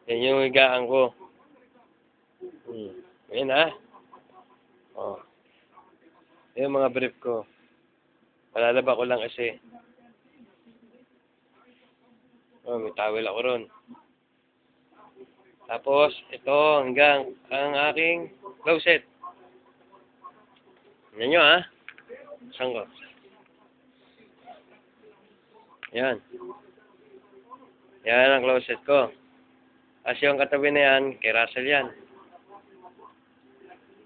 Yan yung higaan ko. Ayan ha. Oh. Yan yung mga brief ko. Palalaba ko lang kasi. Oh, may towel ako ron. Tapos, ito hanggang ang aking closet. Yan nyo ha. Saan ko? Yan. Yan ang closet ko. Kasi yung katabi na yan, kay Russell yan.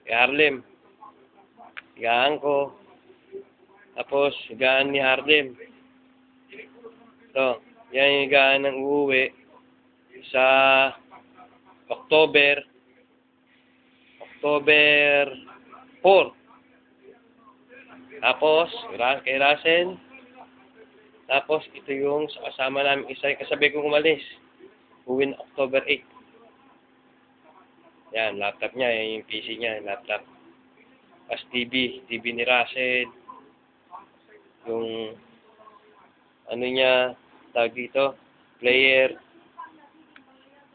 Kay Harlem. Higaan ko. Tapos, higaan ni Harlem. Ito. Yan yung higaan ng uuwi sa October 4. Tapos, kay Russell. Tapos, ito yung kasama namin isa, kasabi kong umalis. Uwi na October 8. Yan, laptop niya. Yan yung PC niya, yung laptop. Tapos TV ni Russell. Yung, ano niya, tawag dito, player.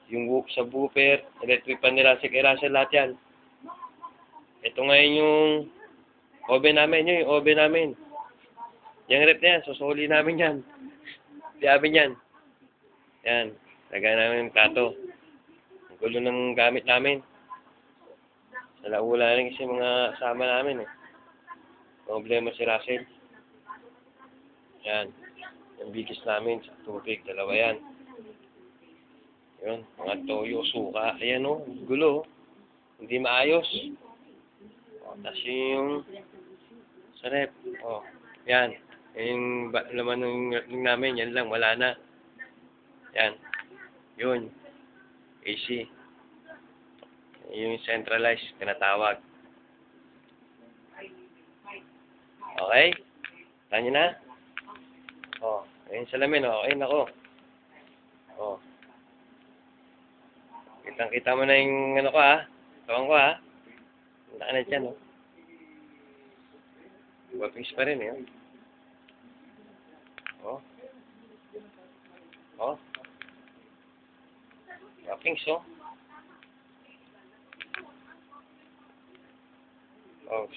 Yung sa woofer, electric pan ni Russell, kay Russell lahat yan. Ito ngayon yung oven namin, yung oven namin. Yung rep na yan, susuli namin yan. Diabin yan. Yan. Lagay namin yung plato. Ang gulo ng gamit namin. Nalaula rin kasi mga kasama namin eh. Problema si Russell. Yan. Yung bigis namin sa tubig. Dalawa yan. Yun. Mga toyo, suka. Ayan o. Gulo. Hindi maayos. O, tapos yung sa rep. O. Yan. Yung laman ng namin, yan lang, wala na. Yan. Yun. AC. Yung centralized, tinatawag. Okay? Tanya na? O. Ayun salamin, o. Ayun ako. O. Kitang-kita mo na yung ano ko, ha? Tawang ko, ha? Hindi ka na dyan, o. Wapings pa rin, eh. Oh. Oh. Wapings, oh. Oh.